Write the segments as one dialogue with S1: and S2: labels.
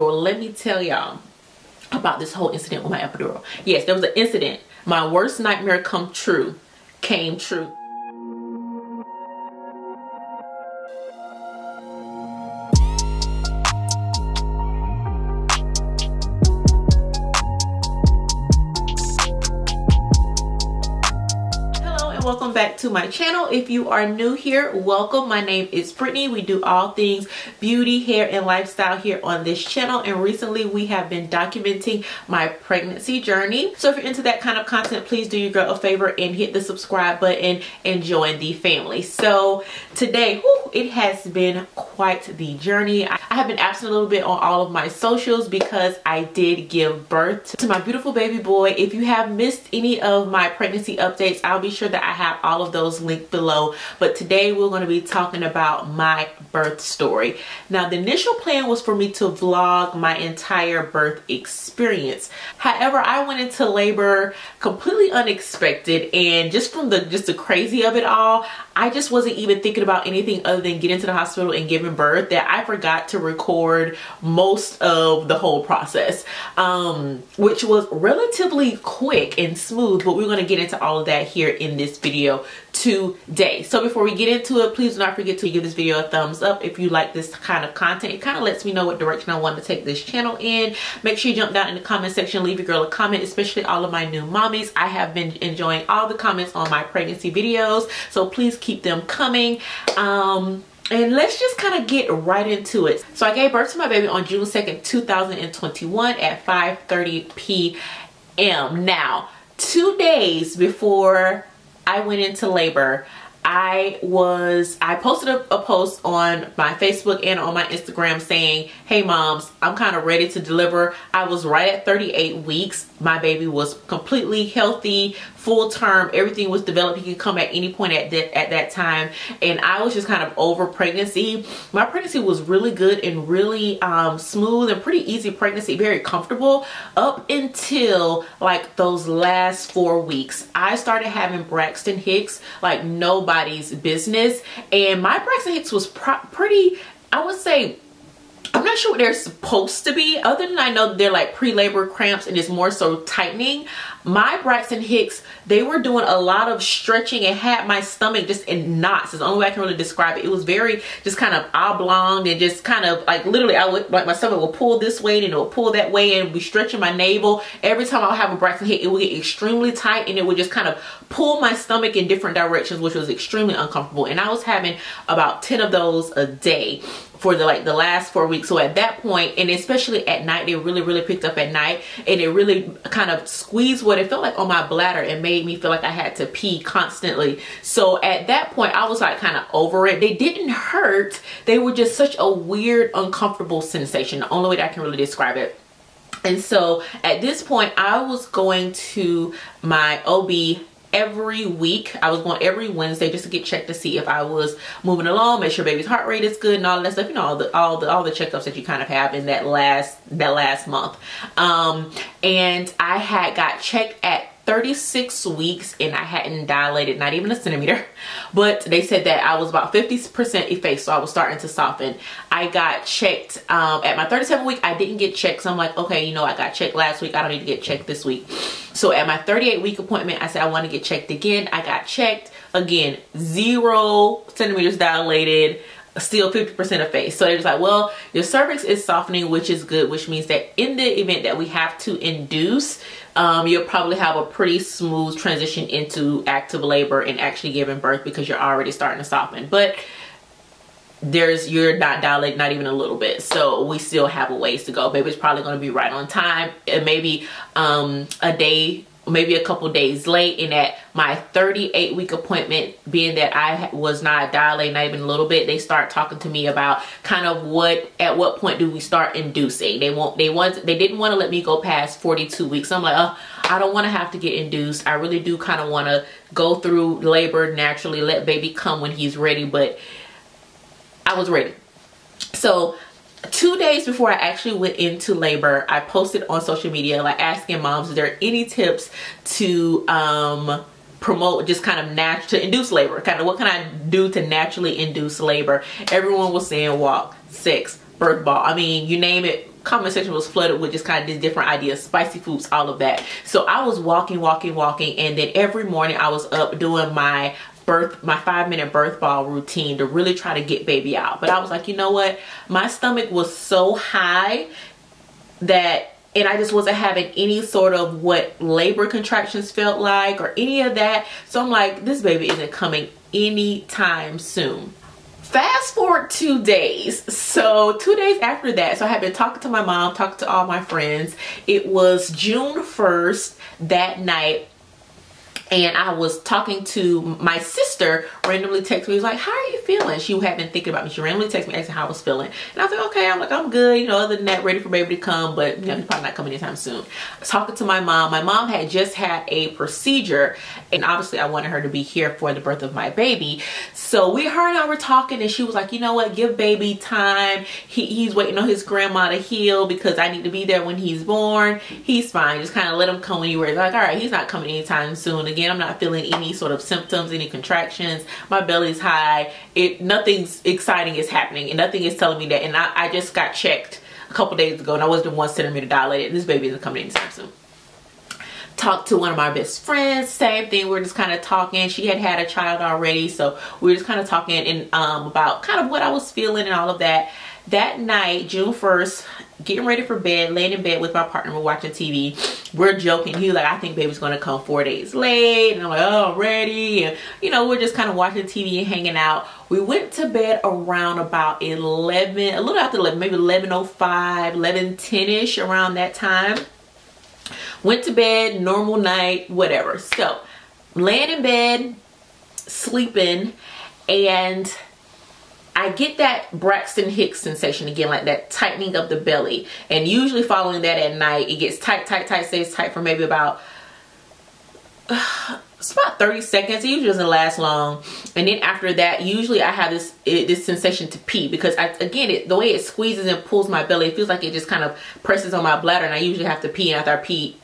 S1: Well, let me tell y'all about this whole incident with my epidural. Yes, there was an incident. My worst nightmare came true. Welcome back to my channel. If you are new here, welcome. My name is Brittany. We do all things beauty, hair, and lifestyle here on this channel, and recently we have been documenting my pregnancy journey. So if you're into that kind of content, please do your girl a favor and hit the subscribe button and join the family. So today, it has been quite the journey. I have been absent a little bit on all of my socials because I did give birth to my beautiful baby boy. If you have missed any of my pregnancy updates, I'll be sure that I have all of those linked below. But today we're going to be talking about my birth story. Now, the initial plan was for me to vlog my entire birth experience. However, I went into labor completely unexpected, and just from the crazy of it all, I just wasn't even thinking about anything other than getting to the hospital and giving birth, that I forgot to record most of the whole process, which was relatively quick and smooth, but we're going to get into all of that here in this video today. So before we get into it, please do not forget to give this video a thumbs up if you like this kind of content. It kind of lets me know what direction I want to take this channel in. Make sure you jump down in the comment section, leave your girl a comment, especially all of my new mommies. I have been enjoying all the comments on my pregnancy videos, so please keep them coming. And let's just kind of get right into it. So I gave birth to my baby on June 2nd, 2021 at 5:30 p.m. Now, 2 days before I went into labor, I posted a post on my Facebook and on my Instagram saying, hey moms, I'm kind of ready to deliver. I was right at 38 weeks. My baby was completely healthy, full term. Everything was developed. He could come at any point at that time. And I was just kind of over pregnancy. My pregnancy was really good and really smooth and pretty easy pregnancy, very comfortable up until like those last 4 weeks. I started having Braxton Hicks like nobody's business. And my Braxton Hicks was pretty, I would say, I'm not sure what they're supposed to be, other than I know they're like pre-labor cramps and it's more so tightening. My Braxton Hicks, they were doing a lot of stretching and had my stomach just in knots. Is the only way I can really describe it. It was very just kind of oblong and just kind of like literally my stomach will pull this way and it will pull that way and be stretching my navel. Every time I would have a Braxton Hicks, it would get extremely tight and it would just kind of pull my stomach in different directions, which was extremely uncomfortable. And I was having about 10 of those a day for the last 4 weeks. So at that point, and especially at night, they really picked up at night, and it really kind of squeezed what it felt like on my bladder and made me feel like I had to pee constantly. So at that point, I was like kind of over it. They didn't hurt. They were just such a weird, uncomfortable sensation. The only way that I can really describe it. And so at this point, I was going to my OB every week. I was going every Wednesday just to get checked to see if I was moving along, make sure baby's heart rate is good and all of that stuff, you know, all the checkups that you kind of have in that last month. And I had got checked at 36 weeks and I hadn't dilated not even a centimeter, but they said that I was about 50% effaced, so I was starting to soften. I got checked at my 37th week. I didn't get checked, so I'm like, okay, you know, I got checked last week, I don't need to get checked this week. So at my 38 week appointment, I said I want to get checked again. I got checked again, 0 centimeters dilated, still 50% effaced. So they're just like, well, your cervix is softening, which is good, which means that in the event that we have to induce, you'll probably have a pretty smooth transition into active labor and actually giving birth because you're already starting to soften. But you're not dilated, not even a little bit. So we still have a ways to go. Baby's probably going to be right on time. And maybe a day, maybe a couple days late. And at my 38 week appointment, being that I was not dilated, not even a little bit, they start talking to me about kind of at what point do we start inducing. They didn't want to let me go past 42 weeks. I'm like, oh, I don't want to have to get induced. I really do kind of want to go through labor naturally, let baby come when he's ready. But I was ready. So 2 days before I actually went into labor, I posted on social media like asking moms, is there any tips to promote just kind of to induce labor? Kind of what can I do to naturally induce labor? Everyone was saying walk, sex, birth ball. I mean, you name it, comment section was flooded with just kind of these different ideas, spicy foods, all of that. So I was walking, and then every morning I was up doing my 5-minute birth ball routine to really try to get baby out. But I was like, you know what? My stomach was so high that, and I just wasn't having any sort of what labor contractions felt like or any of that. So I'm like, this baby isn't coming anytime soon. Fast forward 2 days. So 2 days after that, so I had been talking to my mom, talking to all my friends. It was June 1st that night. And I was talking to my sister, randomly texted me, was like, how are you feeling? She had been thinking about me. She randomly texted me asking how I was feeling. And I was like, okay, I'm good, you know, other than that, ready for baby to come, but you know, he's probably not coming anytime soon. I was talking to my mom. My mom had just had a procedure, and obviously I wanted her to be here for the birth of my baby. So her and I were talking, and she was like, you know what, give baby time. He's waiting on his grandma to heal because I need to be there when he's born. He's fine. Just kind of let him come when you were like, all right, he's not coming anytime soon. Again, I'm not feeling any sort of symptoms, any contractions. My belly's high. Nothing's exciting is happening, and nothing is telling me that. And I just got checked a couple days ago, and I wasn't 1 centimeter dilated. This baby isn't coming anytime soon. Talked to one of my best friends, same thing. We're just kind of talking. She had a child already, so we were just kind of talking and about kind of what I was feeling and all of that. That night, June 1st, getting ready for bed, laying in bed with my partner, we're watching TV. We're joking. He was like, I think baby's gonna come 4 days late. And I'm like, oh, I'm ready. And you know, we're just kind of watching TV and hanging out. We went to bed around about 11, a little after 11, maybe 11:05, 11:10-ish, around that time. Went to bed, normal night, whatever. So, laying in bed, sleeping, and I get that Braxton Hicks sensation again, like that tightening of the belly. And usually following that at night, it gets tight, stays tight for maybe about, it's about 30 seconds. It usually doesn't last long. And then after that, usually I have this sensation to pee, because the way it squeezes and pulls my belly, it feels like it just kind of presses on my bladder, and I usually have to pee, and after I pee,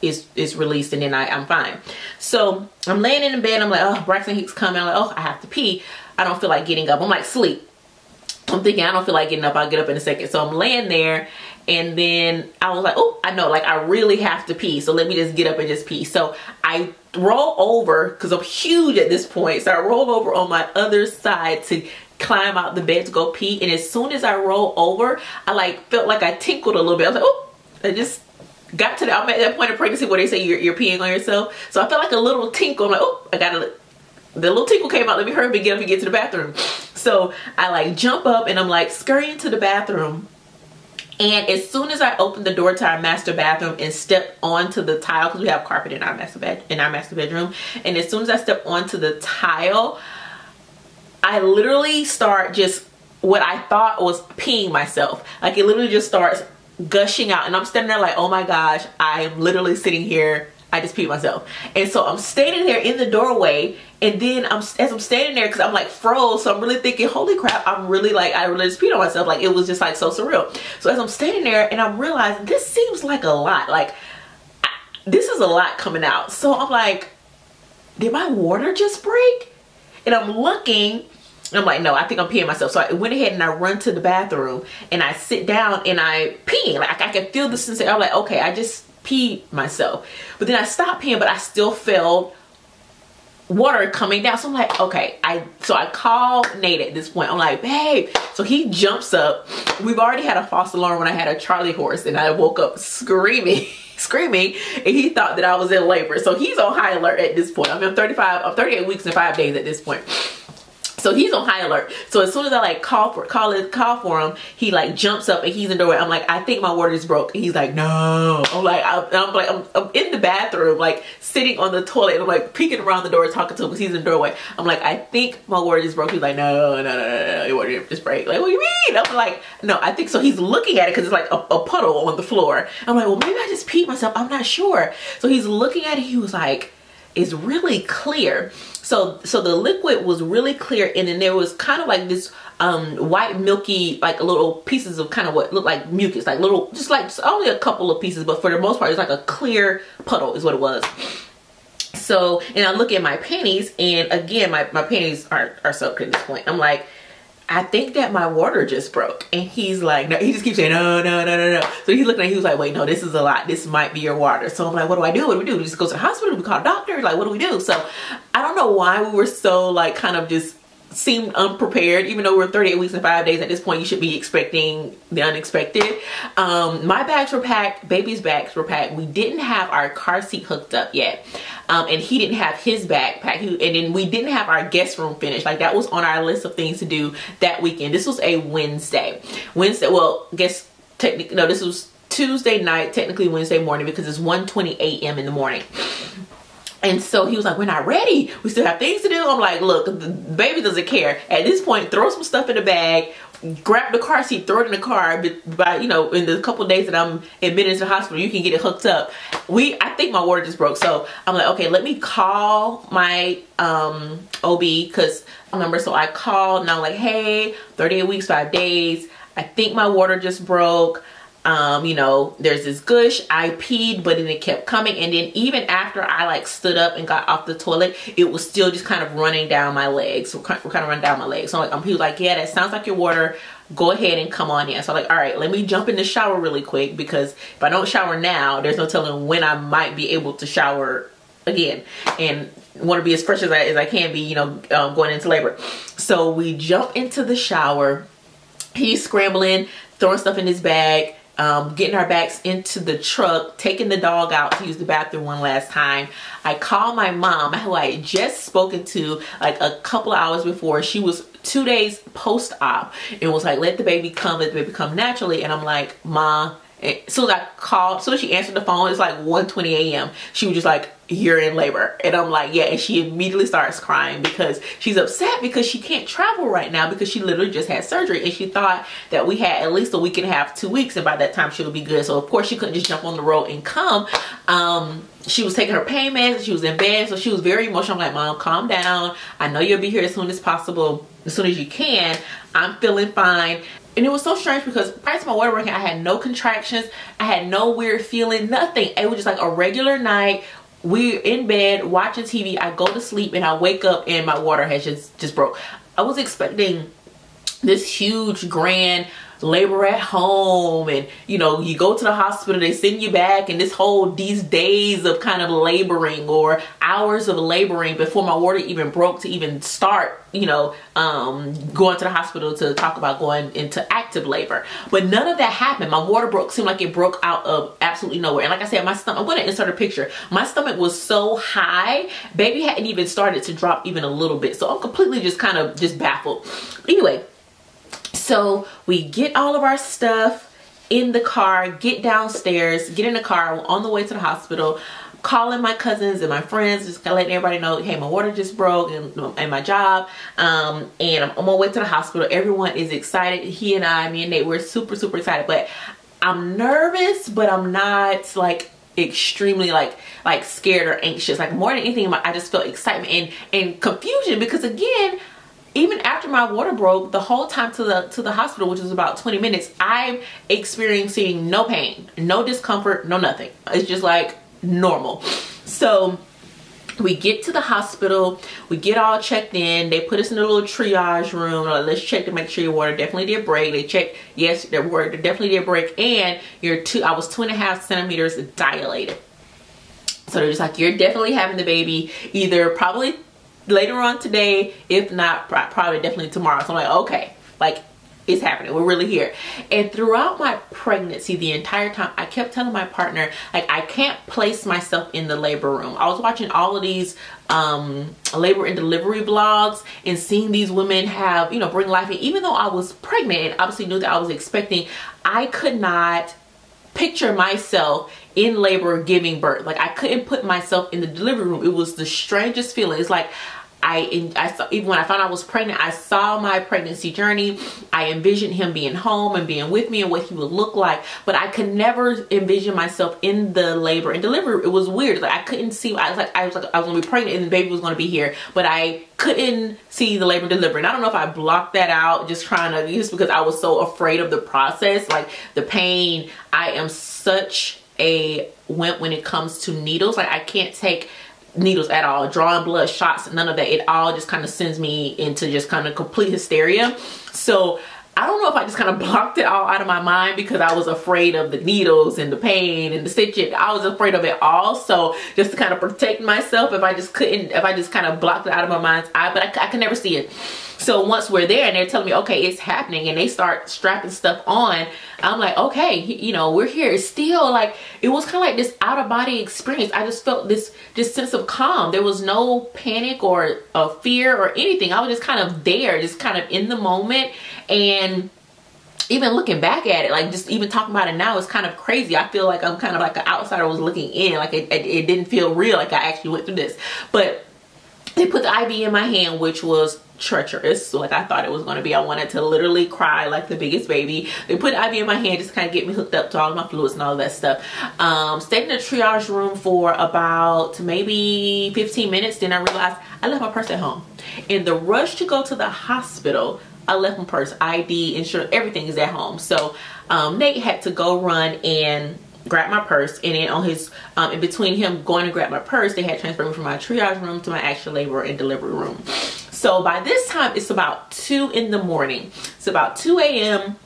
S1: is released, and then I'm fine. So I'm laying in the bed, I'm like, oh, Braxton Hicks coming. I'm like, oh, I have to pee. I don't feel like getting up. I'm like, sleep. I'm thinking, I don't feel like getting up. I'll get up in a second. So I'm laying there, and then I was like, oh, I know, like I really have to pee. So let me just get up and just pee. So I roll over, because I'm huge at this point. So I roll over on my other side to climb out the bed to go pee. And as soon as I roll over, I like felt like I tinkled a little bit. I was like, oh, I just got to that. I'm at that point of pregnancy where they say you're peeing on yourself. So I felt like a little tinkle. I'm like, oh, the little tinkle came out. Let me hurry up and get up and get to the bathroom. So I like jump up, and I'm like scurrying to the bathroom. And as soon as I opened the door to our master bathroom and stepped onto the tile, because we have carpet in our master bedroom, and as soon as I stepped onto the tile, I literally start just what I thought was peeing myself. Like it literally just starts gushing out, and I'm standing there like, oh my gosh, I am literally sitting here, I just peed myself. And so I'm standing there in the doorway, and then as I'm standing there, because I'm like froze, so I'm really thinking, holy crap, I really just peed on myself. Like it was just like so surreal. So as I'm standing there, and I'm realizing this seems like a lot, like this is a lot coming out. So I'm like, did my water just break? And I'm looking, and I'm like, no, I think I'm peeing myself. So I went ahead and I run to the bathroom, and I sit down and I pee. Like I can feel the sensation. I'm like, okay, I just peed myself. But then I stopped peeing, but I still felt water coming down. So I'm like, okay, so I call Nate at this point. I'm like, babe. So he jumps up. We've already had a false alarm when I had a Charlie horse, and I woke up screaming, and he thought that I was in labor. So he's on high alert at this point. I'm 38 weeks and 5 days at this point. So he's on high alert. So as soon as I like call for him, he like jumps up and he's in the doorway. I'm like, I think my water is broke. And he's like, no. I'm in the bathroom, like sitting on the toilet, and I'm like peeking around the door talking to him because he's in the doorway. I'm like, I think my water is broke. He's like, no, your water didn't just break. Like, what do you mean? I'm like, no, I think so. He's looking at it because it's like a puddle on the floor. I'm like, well, maybe I just peed myself. I'm not sure. So he's looking at it. He was like, it's really clear. So the liquid was really clear, and then there was kind of like this white milky, like little pieces of kind of what looked like mucus, like little, just only a couple of pieces, but for the most part, it's like a clear puddle is what it was. So, and I look at my panties, and again, my panties are soaked at this point. I'm like, I think that my water just broke. And he's like, no, he just keeps saying, no, no, no, no, no. So he's looking at, he was like, wait, no, this is a lot. This might be your water. So I'm like, what do I do? What do we do? Do we just go to the hospital? Do we call a doctor? Like, what do we do? So I don't know why we were so like kind of just seemed unprepared, even though we're 38 weeks and 5 days. At this point, you should be expecting the unexpected. My bags were packed, baby's bags were packed. We didn't have our car seat hooked up yet. And he didn't have his backpack. And then we didn't have our guest room finished. Like, that was on our list of things to do that weekend. This was a Wednesday. Well, guess technically, no, this was Tuesday night, technically Wednesday morning, because it's 1:20 a.m. in the morning. And so he was like, we're not ready. We still have things to do. I'm like, look, the baby doesn't care. At this point, throw some stuff in the bag, grab the car seat, throw it in the car. By, you know, in the couple of days that I'm admitted to the hospital, you can get it hooked up. I think my water just broke. So I'm like, okay, let me call my OB, because I remember, so I called and I'm like, hey, 38 weeks, 5 days. I think my water just broke. You know, there's this gush. I peed, but then it kept coming. And then even after I like stood up and got off the toilet, it was still just kind of running down my legs. So kind of running down my legs. So he was like, yeah, that sounds like your water. Go ahead and come on in. So I'm like, all right, let me jump in the shower really quick, because if I don't shower now, there's no telling when I might be able to shower again, and want to be as fresh as I can be, you know, going into labor. So we jump into the shower. He's scrambling, throwing stuff in his bag. Getting our bags into the truck, taking the dog out to use the bathroom one last time. I called my mom, who I had just spoken to like a couple of hours before. She was 2 days post-op and was like, let the baby come naturally. And I'm like, Ma, as soon as she answered the phone, it's like 1:20 a.m. She was just like, you're in labor. And I'm like, yeah. And she immediately starts crying because she's upset because she can't travel right now, because she literally just had surgery, and she thought that we had at least a week and a half, 2 weeks, and by that time she'll be good. So of course she couldn't just jump on the road and come. She was taking her pain meds, she was in bed, so she was very emotional. I'm like, Mom, calm down. I know you'll be here as soon as possible, as soon as you can. I'm feeling fine. And it was so strange because prior to my water breaking, I had no contractions. I had no weird feeling, nothing. It was just like a regular night. We're in bed watching TV. I go to sleep and I wake up and my water has just broke. I was expecting this huge grand labor at home, and you know, you go to the hospital, they send you back, and these days of kind of laboring, or hours of laboring before my water even broke, to even start, you know, going to the hospital to talk about going into active labor. But none of that happened. My water seemed like it broke out of absolutely nowhere. And like I said, my stomach, I'm going to insert a picture. My stomach was so high, baby hadn't even started to drop even a little bit. So I'm completely just kind of just baffled. Anyway, so we get all of our stuff in the car, get downstairs, get in the car, on the way to the hospital, calling my cousins and my friends, just kind of letting everybody know, hey, my water just broke and my job. And I'm on my way to the hospital. Everyone is excited. Me and Nate, we're super, super excited. But I'm nervous, but I'm not like extremely like scared or anxious. Like, more than anything, I just felt excitement and confusion, because again, even after my water broke, the whole time to the hospital, which was about 20 minutes, I'm experiencing no pain, no discomfort, no nothing. It's just like normal. So we get to the hospital, we get all checked in. They put us in a little triage room. Like, let's check to make sure your water definitely did break. They checked, yes, the water definitely did break, and I was 2.5 centimeters dilated. So they're just like, you're definitely having the baby either probably later on today, if not probably definitely tomorrow. So I'm like, okay, like, it's happening, we're really here. And throughout my pregnancy, the entire time, I kept telling my partner, like, I can't place myself in the labor room. I was watching all of these labor and delivery vlogs and seeing these women have, you know, bring life in. Even though I was pregnant and obviously knew that I was expecting, I could not picture myself in labor giving birth. Like, I couldn't put myself in the delivery room. It was the strangest feeling. It's like, I saw, even when I found I was pregnant, I saw my pregnancy journey. I envisioned him being home and being with me and what he would look like, but I could never envision myself in the labor and delivery. It was weird. Like, I couldn't see. I was gonna be pregnant and the baby was gonna be here, but I couldn't see the labor and delivery. And I don't know if I blocked that out, just because I was so afraid of the process, like the pain. I am such a wimp when it comes to needles. Like, I can't take needles at all, drawing blood, shots, none of that. It all just kind of sends me into just kind of complete hysteria. So I don't know if I just kind of blocked it all out of my mind because I was afraid of the needles and the pain and the stitching. I was afraid of it all. So just to kind of protect myself, if I just kind of blocked it out of my mind's eye, but I could never see it. So once we're there and they're telling me, okay, it's happening, and they start strapping stuff on, I'm like, okay, you know, we're here. It's still like, it was kind of like this out of body experience. I just felt this sense of calm. There was no panic or fear or anything. I was just kind of there, just kind of in the moment. And even looking back at it, like just even talking about it now, it's kind of crazy. I feel like I'm kind of like an outsider was looking in, like it didn't feel real, like I actually went through this. But they put the IV in my hand, which was treacherous, like I thought it was going to be. I wanted to literally cry like the biggest baby. They put the IV in my hand just to kind of get me hooked up to all of my fluids and all of that stuff. Stayed in the triage room for about maybe 15 minutes. Then I realized I left my purse at home. In the rush to go to the hospital, I left my purse, ID, insurance, everything is at home. So Nate had to go run and grab my purse, and then on his in between him going to grab my purse, they had transferred me from my triage room to my actual labor and delivery room. So by this time it's about 2 in the morning. It's about 2 a.m.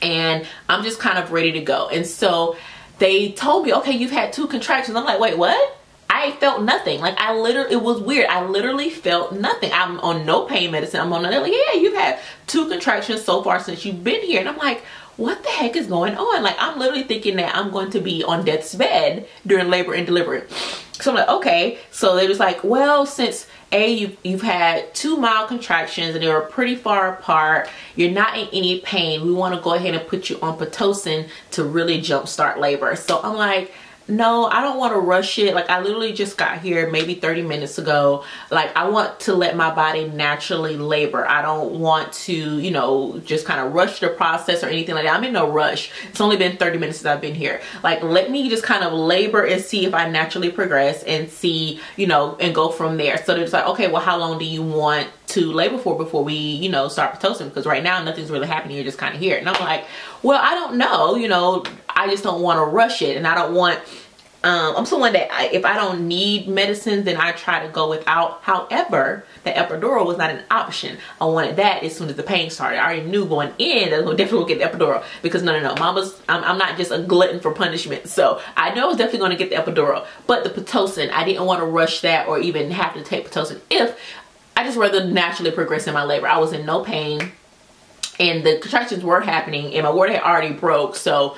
S1: and I'm just kind of ready to go. And so they told me, okay, you've had 2 contractions. I'm like, wait, what? I felt nothing. Like it was weird. I literally felt nothing. I'm on no pain medicine. I'm on they're like, yeah, you've had 2 contractions so far since you've been here. And I'm like, what the heck is going on? Like, I'm literally thinking that I'm going to be on death's bed during labor and delivery. So I'm like, okay. So they was like, well, since you've had 2 mild contractions and they were pretty far apart, you're not in any pain, we want to go ahead and put you on Pitocin to really jumpstart labor. So I'm like, no, I don't want to rush it. Like, I literally just got here maybe 30 minutes ago. Like, I want to let my body naturally labor. I don't want to, you know, just kind of rush the process or anything like that. I'm in no rush. It's only been 30 minutes since I've been here. Like, let me just kind of labor and see if I naturally progress and see, you know, and go from there. So they're just like, okay, well, how long do you want to labor for before we, you know, start Pitocin? Because right now nothing's really happening. You're just kind of here. And I'm like, well, I don't know, you know, I just don't want to rush it. And I don't want, I'm someone that if I don't need medicine, then I try to go without. However, the epidural was not an option. I wanted that as soon as the pain started. I already knew going in that I was definitely going to get the epidural, because no, mama's, I'm not just a glutton for punishment. So I know I was definitely going to get the epidural, but the Pitocin, I didn't want to rush that or even have to take Pitocin if I just rather naturally progress in my labor. I was in no pain and the contractions were happening and my water had already broke. So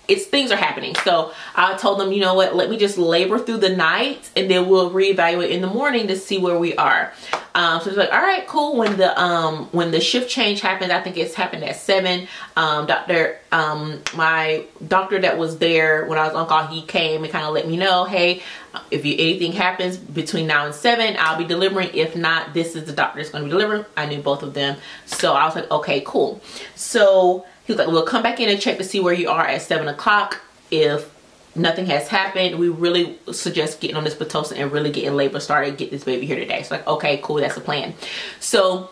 S1: things are happening. So I told them, you know what, let me just labor through the night and then we'll reevaluate in the morning to see where we are. So it's like, all right, cool. When the shift change happened, I think it's happened at 7. My doctor that was there when I was on call, he came and kind of let me know, hey, if anything happens between now and 7, I'll be delivering. If not, this is the doctor that's going to be delivering. I knew both of them. So I was like, okay, cool. So he was like, we'll come back in and check to see where you are at 7 o'clock. If nothing has happened, we really suggest getting on this Pitocin and really getting labor started, get this baby here today. So like, okay, cool, that's the plan. So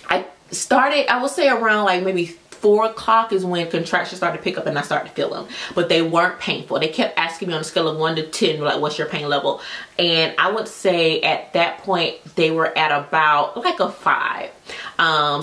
S1: I started, I would say around like maybe 4 o'clock is when contractions started to pick up and I started to feel them, but they weren't painful. They kept asking me on a scale of 1 to 10, like, what's your pain level? And I would say at that point they were at about like a 5.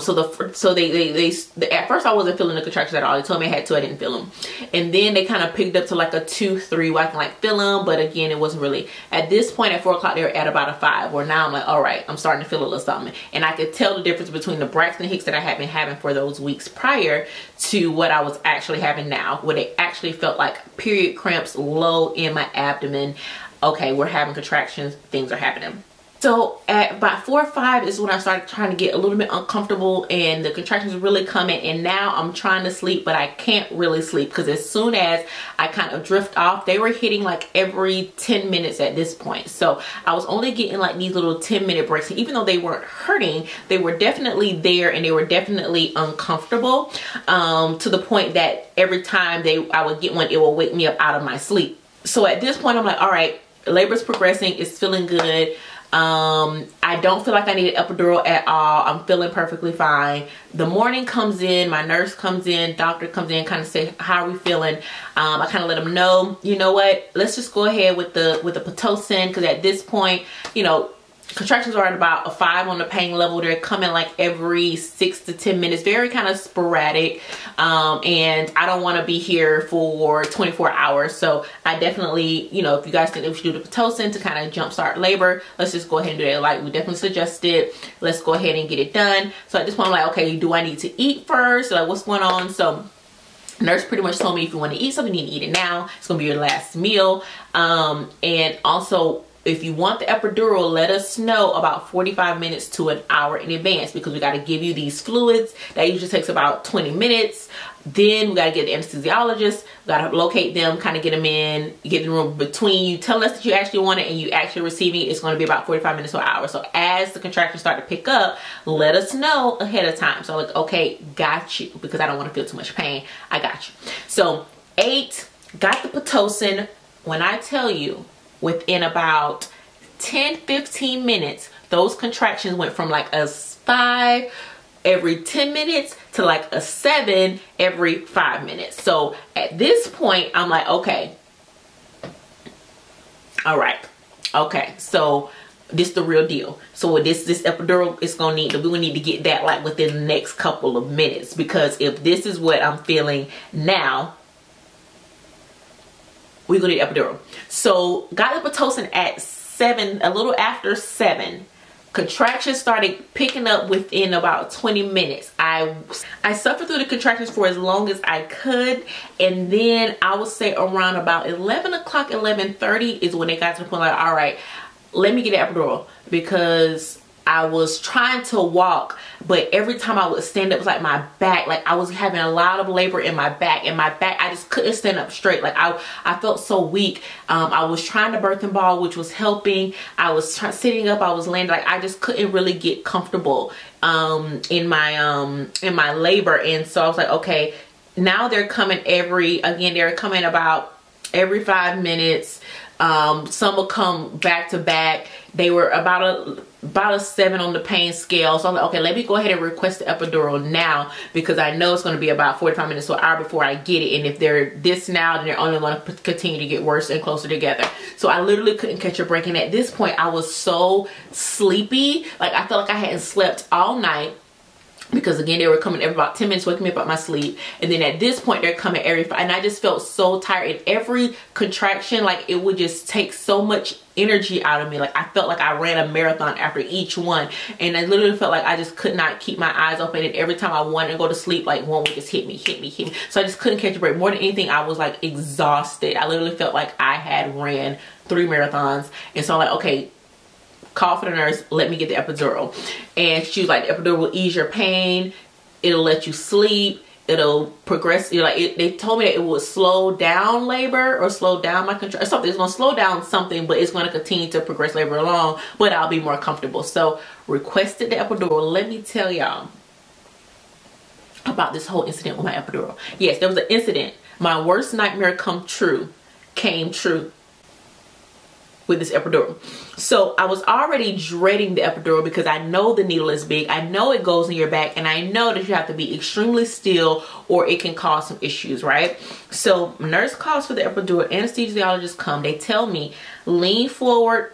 S1: So they at first I wasn't feeling the contractions at all. They told me I had 2, I didn't feel them. And then they kind of picked up to like a 2, 3 where I can like feel them, but again, it wasn't really. At this point at 4 o'clock they were at about a 5, where now I'm like, all right, I'm starting to feel a little something. And I could tell the difference between the Braxton Hicks that I had been having for those weeks prior to what I was actually having now, where they actually felt like period cramps low in my abdomen. Okay, we're having contractions, things are happening. So at about 4 or 5 is when I started trying to get a little bit uncomfortable and the contractions were really coming, and now I'm trying to sleep, but I can't really sleep because as soon as I kind of drift off, they were hitting like every 10 minutes at this point. So I was only getting like these little 10-minute breaks, and even though they weren't hurting, they were definitely there and they were definitely uncomfortable, to the point that every time I would get one, it would wake me up out of my sleep. So at this point I'm like, all right, labor's progressing, it's feeling good. I don't feel like I need an epidural at all. I'm feeling perfectly fine. The morning comes in, my nurse comes in, doctor comes in, kind of say, how are we feeling? I kind of let them know, you know what, let's just go ahead with the Pitocin, because at this point, you know, contractions are at about a 5 on the pain level. They're coming like every 6 to 10 minutes, very kind of sporadic. And I don't want to be here for 24 hours. So I definitely, you know, if you guys think that we should do the Pitocin to kind of jumpstart labor, let's just go ahead and do that. Like, we definitely suggest it. Let's go ahead and get it done. So at this point, I'm like, okay, do I need to eat first? Like, what's going on? So nurse pretty much told me, if you want to eat something, you need to eat it now. It's going to be your last meal. And also, if you want the epidural, let us know about 45 minutes to an hour in advance, because we got to give you these fluids. That usually takes about 20 minutes. Then we got to get the anesthesiologist. We got to locate them, kind of get them in, get in the room between you telling us that you actually want it and you actually receiving it. It's going to be about 45 minutes to an hour. So as the contractions start to pick up, let us know ahead of time. So like, okay, got you, because I don't want to feel too much pain. I got you. So 8, got the Pitocin. When I tell you, within about 10-15 minutes, those contractions went from like a 5 every 10 minutes to like a 7 every 5 minutes. So at this point, I'm like, okay, all right, okay, so this is the real deal. So with this epidural, it's gonna need, we will need to get that like within the next couple of minutes, because if this is what I'm feeling now, we're gonna need epidural. So got the Pitocin at 7, a little after 7. Contractions started picking up within about 20 minutes. I suffered through the contractions for as long as I could, and then I would say around about 11 o'clock, 11:30 is when they got to the point like, all right, let me get an epidural, because I was trying to walk, but every time I would stand up, it was like my back, like I was having a lot of labor in my back, I just couldn't stand up straight. Like I felt so weak. I was trying to birth and ball, which was helping. I was sitting up, I was laying, like I just couldn't really get comfortable in my labor. And so I was like, okay, now they're coming they're coming about every 5 minutes. Some will come back to back. They were about a 7 on the pain scale. So I'm like, okay, let me go ahead and request the epidural now, because I know it's going to be about 45 minutes to an hour before I get it. And if they're this now, then they're only going to continue to get worse and closer together. So I literally couldn't catch a break. And at this point, I was so sleepy. Like I felt like I hadn't slept all night, because again, they were coming every about 10 minutes, waking me up out my sleep. And then at this point, they're coming every 5, and I just felt so tired. And every contraction, like it would just take so much energy out of me. Like I felt like I ran a marathon after each one, and I literally felt like I just could not keep my eyes open. And every time I wanted to go to sleep, like one would just hit me. So I just couldn't catch a break. More than anything, I was like exhausted. I literally felt like I had ran 3 marathons. And so I'm like, okay, call for the nurse, let me get the epidural. And she was like, the epidural will ease your pain, it'll let you sleep, it'll progress, they told me that it would slow down labor or slow down my contraction, something. It's going to slow down something, but it's going to continue to progress labor along, but I'll be more comfortable. So requested the epidural. Let me tell y'all about this whole incident with my epidural. Yes, there was an incident. My worst nightmare came true with this epidural. So I was already dreading the epidural, because I know the needle is big, I know it goes in your back, and I know that you have to be extremely still or it can cause some issues, right? So nurse calls for the epidural, anesthesiologists come, they tell me lean forward,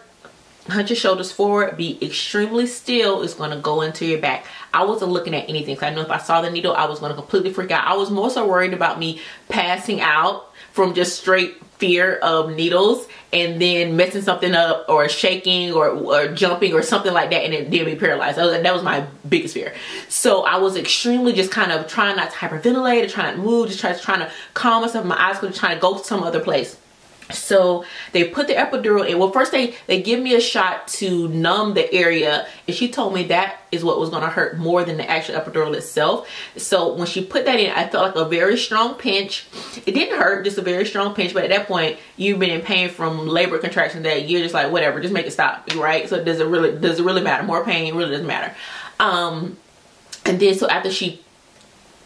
S1: hunch your shoulders forward, be extremely still, it's going to go into your back. I wasn't looking at anything, because I know if I saw the needle, I was going to completely freak out. I was more so worried about me passing out from just straight fear of needles, and then messing something up or shaking or jumping or something like that, and then be paralyzed. That was my biggest fear. So I was extremely just kind of trying not to hyperventilate, or trying not to move, just trying to calm myself. My eyes were trying to go to some other place. So they put the epidural in. Well, first they give me a shot to numb the area, and she told me that is what was going to hurt more than the actual epidural itself. So when she put that in, I felt like a very strong pinch. It didn't hurt, just a very strong pinch, but at that point you've been in pain from labor contraction that you're just like, whatever, just make it stop, right? So does it really matter? More pain really doesn't matter. And then so after she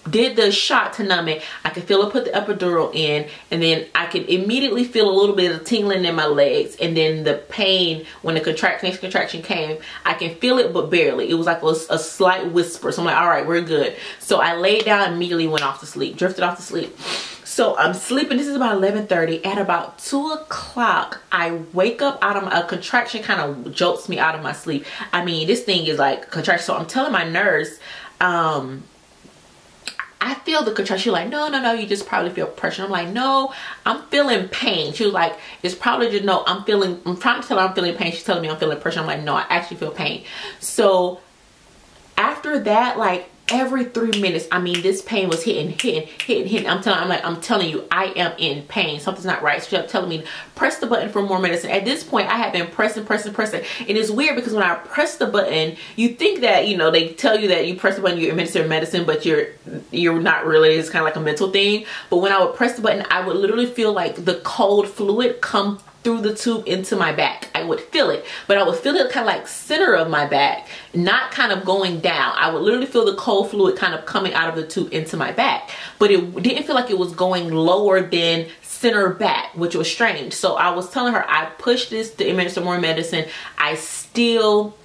S1: did the shot to numb it, I could feel it put the epidural in, and then I could immediately feel a little bit of tingling in my legs, and then the pain when the next contraction came, I can feel it but barely. It was like a slight whisper. So I'm like, all right, we're good. So I laid down, immediately went off to sleep, drifted off to sleep. So I'm sleeping. This is about 11:30. At about 2 o'clock, I wake up out of a contraction, kind of jolts me out of my sleep. I mean, this thing is like contraction. So I'm telling my nurse, I feel the contraction. She's like, no, you just probably feel pressure. I'm like, no, I'm feeling pain. She was like, it's probably just, no, I'm trying to tell her I'm feeling pain. She's telling me I'm feeling pressure. I'm like, no, I actually feel pain. So after that, like every 3 minutes, I mean, this pain was hitting. I'm telling you, I am in pain. Something's not right. So she kept telling me, press the button for more medicine. At this point, I have been pressing. And it's weird because when I press the button, you think that, you know, they tell you that you press the button, you administer medicine, but you're not really. It's kind of like a mental thing. But when I would press the button, I would literally feel like the cold fluid come through the tube into my back. I would feel it, but I would feel it kind of like center of my back, not kind of going down. I would literally feel the cold fluid kind of coming out of the tube into my back, but it didn't feel like it was going lower than center back, which was strange. So I was telling her, I pushed this to administer more medicine. I still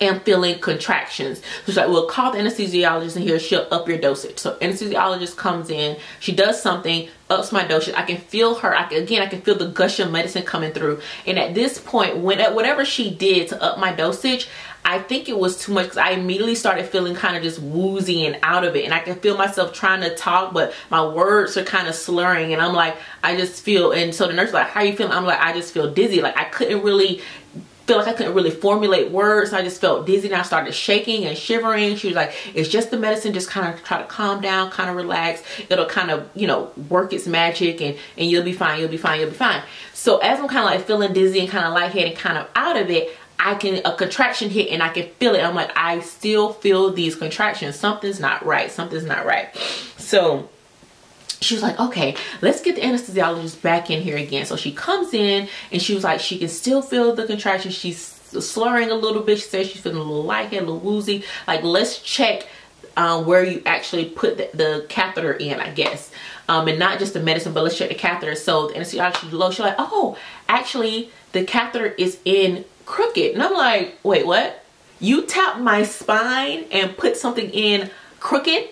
S1: am feeling contractions. So she's like, well, call the anesthesiologist in here, she'll up your dosage. So anesthesiologist comes in, she does something, ups my dosage. I can feel her, I can feel the gush of medicine coming through. And at this point, whatever she did to up my dosage, I think it was too much, because I immediately started feeling kind of just woozy and out of it. And I can feel myself trying to talk, but my words are kind of slurring. And I'm like, I just feel, and so the nurse was like, how are you feeling? I'm like, I just feel dizzy. Like I couldn't really formulate words. I just felt dizzy, and I started shaking and shivering. She was like, it's just the medicine, just kind of try to calm down, kind of relax. It'll kind of, you know, work its magic, and you'll be fine, you'll be fine. So as I'm kind of like feeling dizzy and kind of lightheaded, kind of out of it, a contraction hit and I can feel it. I'm like, I still feel these contractions. Something's not right. So she was like, okay, let's get the anesthesiologist back in here again. So she comes in and she was like, she can still feel the contraction. She's slurring a little bit. She says she's feeling a little lightheaded, a little woozy. Like, let's check where you actually put the catheter in, I guess. And not just the medicine, but let's check the catheter. So the anesthesiologist, she's like, oh, actually the catheter is in crooked. And I'm like, wait, what? You tapped my spine and put something in crooked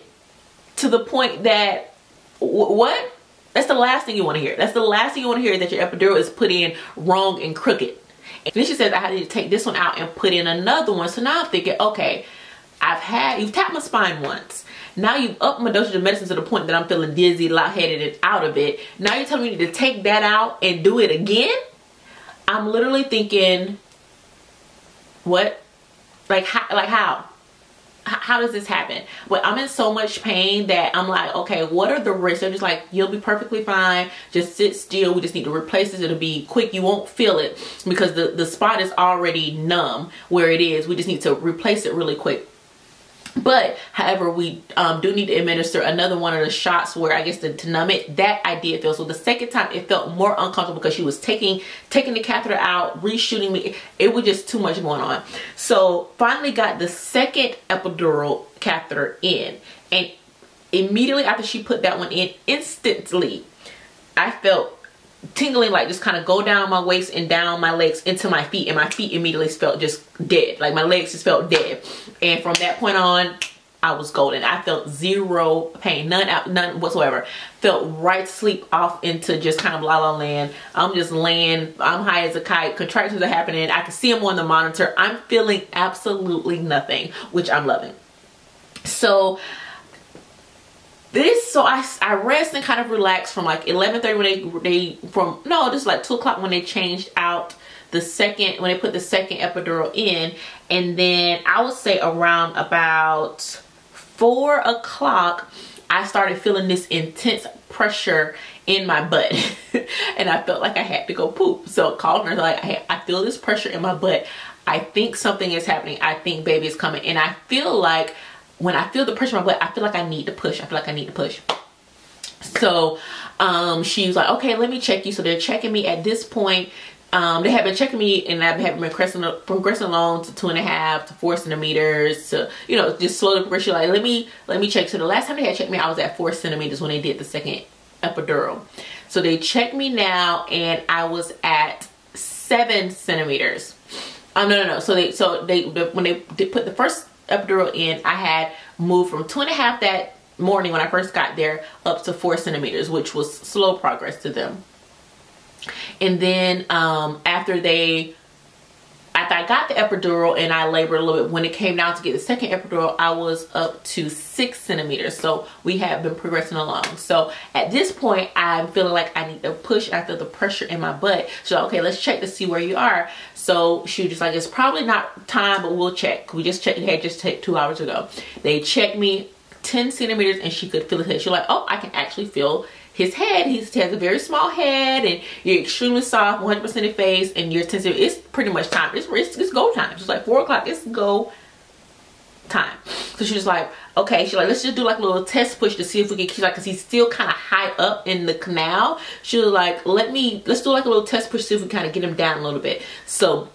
S1: to the point that, what? That's the last thing you want to hear. That's the last thing you want to hear, that your epidural is put in wrong and crooked. And then she says, I had to take this one out and put in another one. So now I'm thinking, okay, you've tapped my spine once. Now you've upped my dosage of medicine to the point that I'm feeling dizzy, lightheaded, and out of it. Now you're telling me to take that out and do it again? I'm literally thinking, what? Like how? How does this happen? But I'm in so much pain that I'm like, okay, what are the risks? They're just like, you'll be perfectly fine. Just sit still. We just need to replace this. It'll be quick. You won't feel it because the spot is already numb where it is. We just need to replace it really quick. But however, we do need to administer another one of the shots where I guess to numb it. That I did feel. So the second time it felt more uncomfortable because she was taking the catheter out, reshooting me. It was just too much going on. So finally got the second epidural catheter in, and immediately after she put that one in, instantly I felt tingling, like just kind of go down my waist and down my legs into my feet, and my feet immediately felt just dead. Like my legs just felt dead. And from that point on, I was golden. I felt zero pain, none whatsoever. Felt right to sleep off into just kind of la la land. I'm just laying, I'm high as a kite. Contractions are happening. I can see them on the monitor. I'm feeling absolutely nothing, which I'm loving. So I rest and kind of relax from like 11:30 when this is like 2 o'clock when they changed out when they put the second epidural in. And then I would say around about 4 o'clock, I started feeling this intense pressure in my butt. And I felt like I had to go poop. So I called her, like, hey, I feel this pressure in my butt. I think something is happening. I think baby is coming. And I feel like when I feel the pressure in my butt, I feel like I need to push. So she was like, okay, let me check you. So they're checking me. At this point, they have been checking me, and I've been progressing along to 2.5 to 4 centimeters to, you know, just slowly progressing. Like, let me check. So the last time they had checked me, I was at 4 centimeters when they did the second epidural. So they checked me now, and I was at 7 centimeters. No. So when they put the first epidural in, I had moved from 2.5 that morning when I first got there up to 4 centimeters, which was slow progress to them. And then after I got the epidural and I labored a little bit, when it came down to get the second epidural, I was up to 6 centimeters. So we have been progressing along. So at this point, I'm feeling like I need to push. I feel the pressure in my butt. So okay, let's check to see where you are. So she was just like, it's probably not time, but we'll check. We just checked. It had just taken 2 hours ago. They checked me 10 centimeters and she could feel his head. She's like, oh, I can actually feel his head. He has a very small head, and you're extremely soft, 100% of face, and you're sensitive. It's pretty much time. It's go time. It's like 4 o'clock. It's go time. So she was like, okay. She's like, let's just do like a little test push to see if we can keep, like, cause he's still kind of high up in the canal. She was like, let's do like a little test push, see if we kind of get him down a little bit. So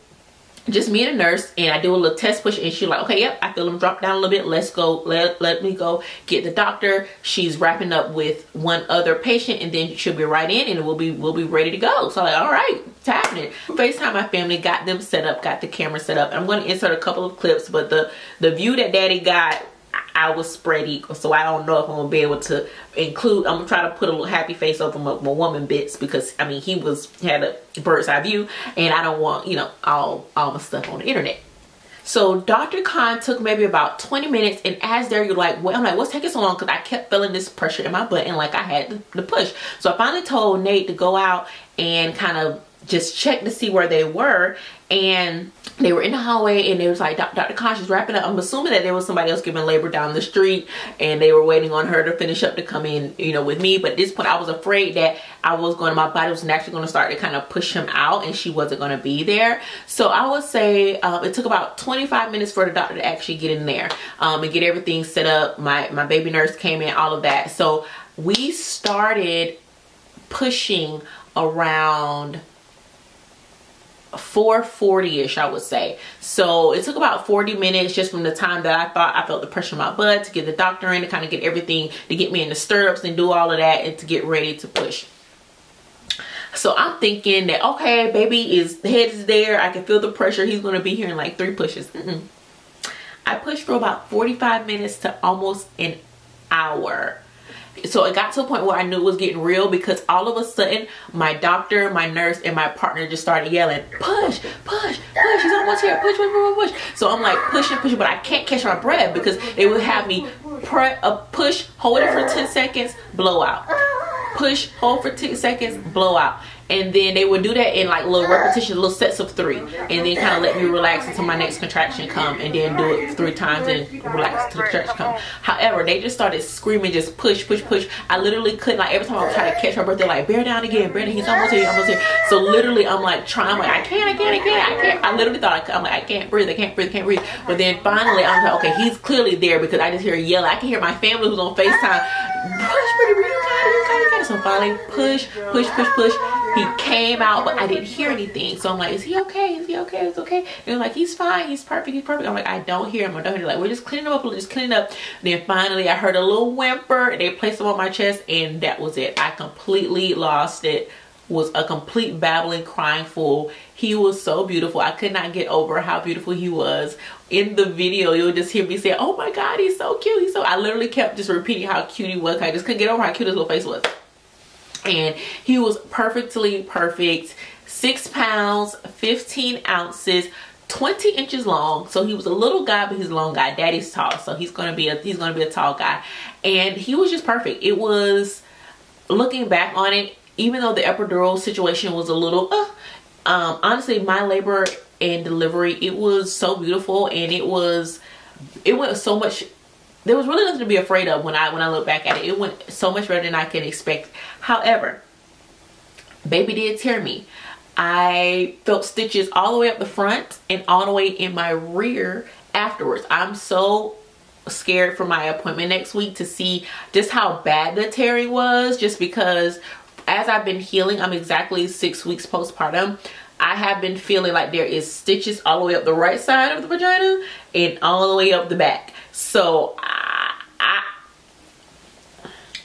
S1: just me and a nurse, and I do a little test push, and she's like, okay, yep, I feel him drop down a little bit. Let's go. Let me go get the doctor. She's wrapping up with one other patient, and then she'll be right in, and we'll be ready to go. So I'm like, all right, it's happening. FaceTime my family, got them set up, got the camera set up. I'm going to insert a couple of clips, but the view that Daddy got, I was spread equal, so I don't know if I'm gonna be able to include. I'm gonna try to put a little happy face over my woman bits, because I mean he had a bird's eye view, and I don't want, you know, all my stuff on the internet. So Dr. Khan took maybe about 20 minutes, and as there you're like, well, I'm like, what's taking so long? Because I kept feeling this pressure in my butt, and like I had to push. So I finally told Nate to go out and kind of just check to see where they were, and they were in the hallway, and they was like, Dr. Khan, she's wrapping up. I'm assuming that there was somebody else giving labor down the street, and they were waiting on her to finish up to come in, you know, with me. But at this point, I was afraid that my body was naturally going to start to kind of push him out, and she wasn't going to be there. So I would say it took about 25 minutes for the doctor to actually get in there and get everything set up. My baby nurse came in, all of that. So we started pushing around 4:40ish, I would say. So it took about 40 minutes just from the time that I thought I felt the pressure in my butt to get the doctor in, to kind of get everything, to get me in the stirrups and do all of that, and to get ready to push. So I'm thinking that, okay, the head is there, I can feel the pressure, he's going to be here in like 3 pushes. I pushed for about 45 minutes to almost an hour. So it got to a point where I knew it was getting real, because all of a sudden my doctor, my nurse, and my partner just started yelling, push, push, push, he's almost here, push, push, push, push. So I'm like pushing, but I can't catch my breath, because they would have me push, hold it for 10 seconds, blow out. Push, hold for 10 seconds, blow out. And then they would do that in like little repetitions, little sets of 3, and then kind of let me relax until my next contraction come, and then do it 3 times and relax till the contraction come. However, they just started screaming, just push, push, push. I literally couldn't, like, every time I would try to catch my breath, they're like, bear down again, bear down, he's almost here, almost here. So literally I'm like trying, I'm like, I can't. I literally thought I'm like, I can't breathe. But then finally I was like, okay, he's clearly there, because I just hear yelling. I can hear my family who's on FaceTime, push, pretty, you got it. So finally push, push, push, push. He came out, but I didn't hear anything. So I'm like, is he okay? Is he okay? It's okay. And they're like, he's fine. He's perfect. He's perfect. I'm like, I don't hear him. I don't hear him. Like, we're just cleaning him up. We're just cleaning up. And then finally, I heard a little whimper, and they placed him on my chest, and that was it. I completely lost it. Was a complete babbling, crying fool. He was so beautiful. I could not get over how beautiful he was. In the video, you'll just hear me say, oh my God, he's so cute. I literally kept just repeating how cute he was. I just couldn't get over how cute his little face was. And he was perfectly perfect. 6 pounds, 15 ounces, 20 inches long. So he was a little guy, but he's a long guy. Daddy's tall, so he's gonna be a tall guy. And he was just perfect. It was, looking back on it, even though the epidural situation was a little honestly, my labor and delivery, it was so beautiful, and it went so much. There was really nothing to be afraid of when I look back at it. It went so much better than I can expect. However, baby did tear me. I felt stitches all the way up the front and all the way in my rear afterwards. I'm so scared for my appointment next week to see just how bad the tearing was, just because as I've been healing, I'm exactly 6 weeks postpartum. I have been feeling like there is stitches all the way up the right side of the vagina and all the way up the back. So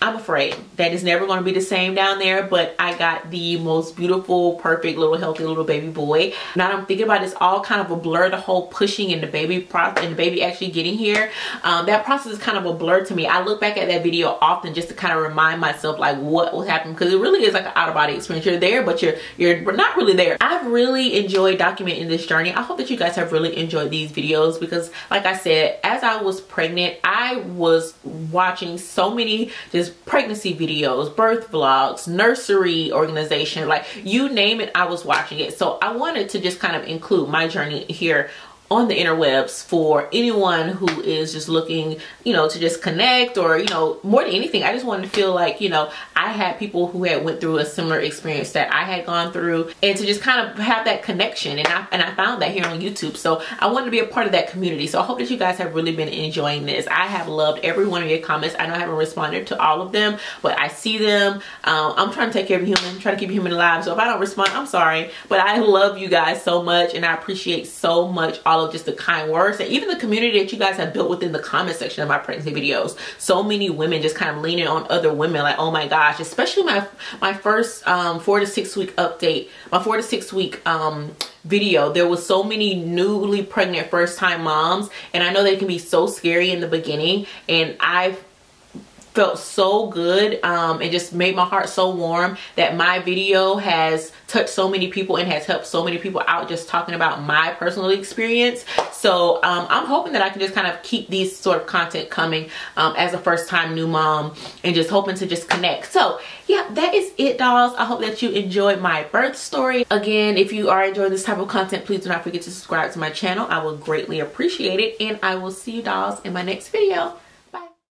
S1: I'm afraid that it's never going to be the same down there, but I got the most beautiful, perfect, little healthy little baby boy. Now I'm thinking about it's all kind of a blur, the whole pushing and the baby process and the baby actually getting here. That process is kind of a blur to me. I look back at that video often just to kind of remind myself like what was happening, because it really is like an out-of-body experience. You're there, but you're not really there. I've really enjoyed documenting this journey. I hope that you guys have really enjoyed these videos, because like I said, as I was pregnant, I was watching so many just pregnancy videos, birth vlogs, nursery organization, like you name it, I was watching it. So I wanted to just kind of include my journey here on the interwebs for anyone who is just looking, you know, to just connect, or, you know, more than anything, I just wanted to feel like, you know, I had people who had went through a similar experience that I had gone through, and to just kind of have that connection. And I found that here on YouTube. So I wanted to be a part of that community. So I hope that you guys have really been enjoying this. I have loved every one of your comments. I know I haven't responded to all of them, but I see them. I'm trying to take care of human, trying to keep human alive. So if I don't respond, I'm sorry, but I love you guys so much, and I appreciate so much all of just the kind words and even the community that you guys have built within the comment section of my pregnancy videos. So many women just kind of leaning on other women, like, oh my gosh, especially my first 4 to 6 week update, my 4 to 6 week video. There was so many newly pregnant first time moms, and I know they can be so scary in the beginning, and I've felt so good and just made my heart so warm that my video has touched so many people and has helped so many people out, just talking about my personal experience. So I'm hoping that I can just kind of keep these sort of content coming as a first time new mom, and just hoping to just connect. So yeah, that is it, dolls. I hope that you enjoyed my birth story. Again, if you are enjoying this type of content, please do not forget to subscribe to my channel. I will greatly appreciate it, and I will see you, dolls, in my next video.